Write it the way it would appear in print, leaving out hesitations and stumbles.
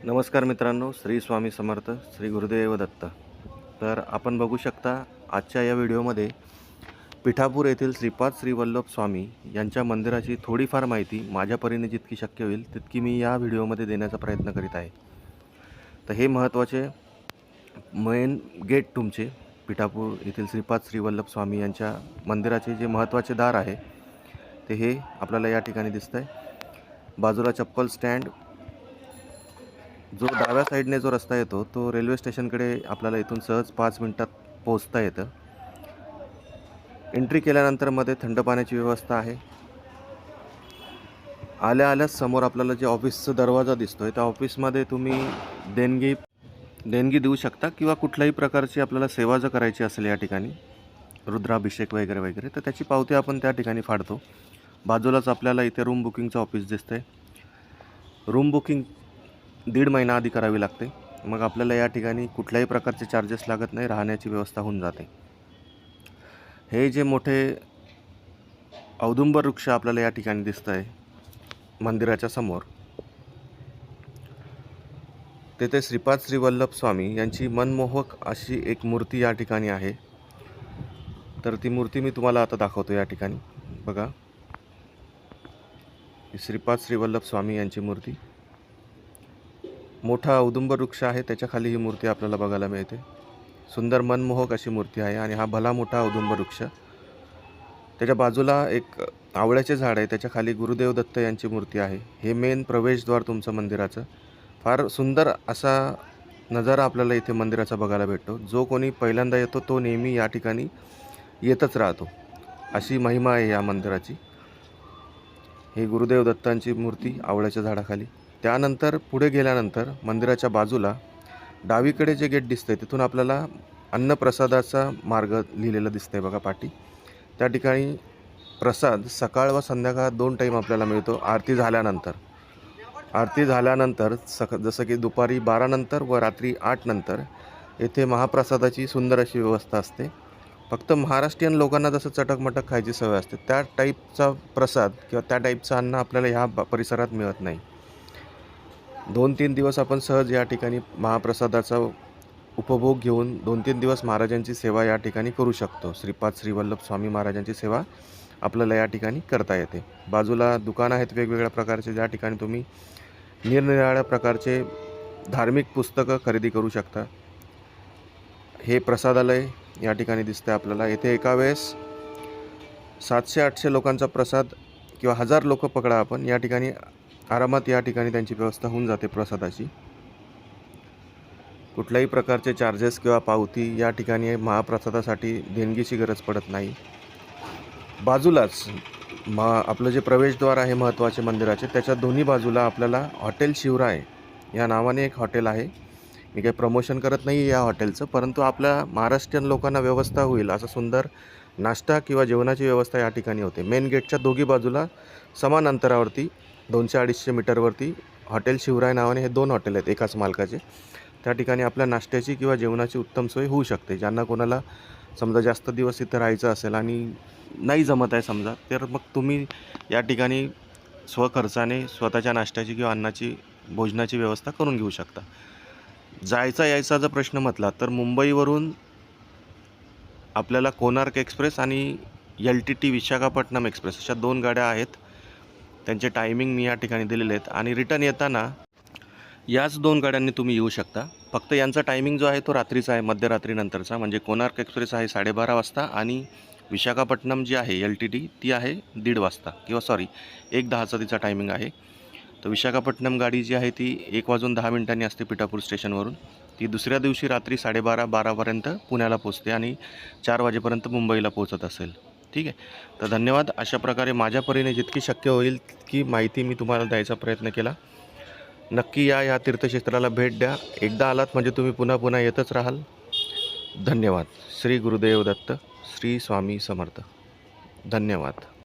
नमस्कार मित्रांनो, श्री स्वामी समर्थ, श्री गुरुदेव दत्त. तर आपण बघू शकता आजच्या या व्हिडिओमध्ये पिठापूर येथील श्रीपाद श्री वल्लभ स्वामी यांच्या मंदिराची थोडीफार माहिती माझ्या परीने जितकी शक्य होईल तितकी मी या व्हिडिओमध्ये देण्याचा प्रयत्न करीत आहे. तर हे महत्त्वाचे मेन गेट तुमचे पिठापूर येथील श्रीपाद श्री वल्लभ स्वामी यांच्या मंदिराचे जे महत्त्वाचे दार आहे ते हे आपल्याला या ठिकाणी दिसतं आहे. बाजूला चप्पल स्टँड, जो डाव्या साईडने जो रस्ता येतो तो रेल्वे स्टेशनकडे आपल्याला इथून सहज 5 मिनिटात पोहोचता येतं. एंट्री केल्यानंतर मध्ये थंड पाण्याची व्यवस्था आहे. आल्याच समोर आपल्याला जे ऑफिसचा दरवाजा दिसतोय त्या ऑफिसमध्ये तुम्ही देणगी देऊ शकता किंवा कुठल्याही प्रकारची आपल्याला सेवा जर करायची असेल या ठिकाणी रुद्राभिषेक वगैरे वगैरे तर त्याची पावती आपण त्या ठिकाणी फाडतो. बाजूलाच आपल्याला इथे रूम बुकिंगचं ऑफिस दिसतंय. रूम बुकिंग 1.5 महिना आधी करावी लागते. मग आपल्याला या ठिकाणी कुठल्याही प्रकारचे चार्जेस लागत नाही, राहण्याची व्यवस्था होऊन जाते. हे जे मोठे औदुंबर वृक्ष आपल्याला या ठिकाणी दिसत आहे मंदिराच्या समोर, तेथे श्रीपाद श्री वल्लभ स्वामी यांची मनमोहक अशी एक मूर्ती या ठिकाणी आहे. तर ती मूर्ती मी तुम्हाला आता दाखवतो. या ठिकाणी बघा, श्रीपाद श्री वल्लभ स्वामी यांची मूर्ती, मोठा औदुंबर वृक्ष आहे त्याच्या खाली ही मूर्ती आपल्याला बघायला मिळते. सुंदर मनमोहक अशी मूर्ती आहे आणि हा भला मोठा औदुंबर वृक्ष. त्याच्या बाजूला एक आवळ्याचे झाड आहे, त्याच्या खाली गुरुदेव दत्त यांची मूर्ती आहे. हे मेन प्रवेशद्वार तुमचं मंदिराचं. फार सुंदर असा नजारा आपल्याला इथे मंदिराचा बघायला भेटतो. जो कोणी पहिल्यांदा येतो तो नेहमी या ठिकाणी येतच राहतो, अशी महिमा आहे या मंदिराची. ही गुरुदेव दत्तांची मूर्ती आवळ्याच्या झाडाखाली. त्यानंतर पुढे गेल्यानंतर मंदिराच्या बाजूला डावीकडे जे गेट दिसतंय तिथून आपल्याला अन्नप्रसादाचा मार्ग लिहिलेला दिसतंय बघा पाठी. त्या ठिकाणी प्रसाद सकाळ व संध्याकाळ 2 टाईम आपल्याला मिळतो. आरती झाल्यानंतर जसं की दुपारी 12 नंतर व रात्री 8 नंतर येथे महाप्रसादाची सुंदर अशी व्यवस्था असते. फक्त महाराष्ट्रीयन लोकांना जसं चटकमटक खायची सवय असते त्या टाईपचा प्रसाद किंवा त्या टाईपचं अन्न आपल्याला ह्या परिसरात मिळत नाही. 2-3 दिवस आपण सहज या ठिकाणी महाप्रसादाचा उपभोग घेऊन 2-3 दिवस महाराजांची सेवा या ठिकाणी करू शकतो. श्रीपाद श्री वल्लभ स्वामी महाराजांची सेवा आपल्याला या ठिकाणी करता येते. बाजूला दुकान आहेत वेगवेगळ्या प्रकारचे, ज्या ठिकाणी तुम्ही निरनिराळ्या प्रकारचे धार्मिक पुस्तकं खरेदी करू शकता. हे प्रसादालय या ठिकाणी दिसतं आपल्याला. येथे एका वेळेस 700-800 लोकांचा प्रसाद किंवा 1000 लोक पकडा आपण, या ठिकाणी आरामात या ठिकाणी त्यांची व्यवस्था होऊन जाते प्रसादाची. कुठल्याही प्रकारचे चार्जेस किंवा पावती या ठिकाणी महाप्रसादासाठी देणगीची गरज पडत नाही. बाजूलाच आपलं जे प्रवेशद्वार आहे महत्त्वाचे मंदिराचे, त्याच्या दोन्ही बाजूला आपल्याला हॉटेल शिवराय या नावाने एक हॉटेल आहे. मी काही प्रमोशन करत नाही या हॉटेलचं, परंतु आपल्या महाराष्ट्रीयन लोकांना व्यवस्था होईल असं सुंदर नाश्ता किंवा जेवणाची व्यवस्था या ठिकाणी होते. मेन गेटच्या दोघी बाजूला समान अंतरावरती 200-250 मीटरवरती हॉटेल शिवराय नावाने हे 2 हॉटेल आहेत एकाच मालकाचे. त्या ठिकाणी आपल्या नाश्त्याची किंवा जेवणाची उत्तम सोय होऊ शकते. ज्यांना कोणाला समजा जास्त दिवस इथं राहायचं असेल आणि नाही जमत आहे समजा, तर मग तुम्ही या ठिकाणी स्वखर्चाने स्वतःच्या नाश्त्याची किंवा अन्नाची भोजनाची व्यवस्था करून घेऊ शकता. जायचा यायचा जर प्रश्न म्हटला तर मुंबईवरून आपल्याला कोणार्क एक्सप्रेस आणि LTT विशाखापट्टणम एक्सप्रेस अशा 2 गाड्या आहेत. त्यांचे टायमिंग मी या ठिकाणी दिलेले आहेत आणि रिटर्न येताना याच 2 गाड्यांनी तुम्ही येऊ शकता. फक्त यांचा टायमिंग जो आहे तो रात्रीचा आहे, मध्यरात्रीनंतरचा. म्हणजे कोणार्क एक्सप्रेस आहे 12:30 वाजता आणि विशाखापट्टणम जी आहे LTT ती आहे 1:30 वाजता किंवा 1:10चा तिचा टायमिंग आहे. तर विशाखापट्टणम गाडी जी आहे ती 1:10 असते पिठापूर स्टेशनवरून. ती दुसऱ्या दिवशी रात्री 12:30-12पर्यंत पुण्याला पोचते आणि 4 वाजेपर्यंत मुंबईला पोचत असेल. ठीक आहे. तर धन्यवाद. अशा प्रकारे माझ्या परीने जितकी शक्य होईल तितकी माहिती मी तुम्हाला द्यायचा प्रयत्न केला. नक्की या तीर्थक्षेत्राला भेट द्या. एकदा आलात म्हणजे तुम्ही पुन्हा पुन्हा येतच राहाल. धन्यवाद. श्री गुरुदेव दत्त, श्री स्वामी समर्थ. धन्यवाद.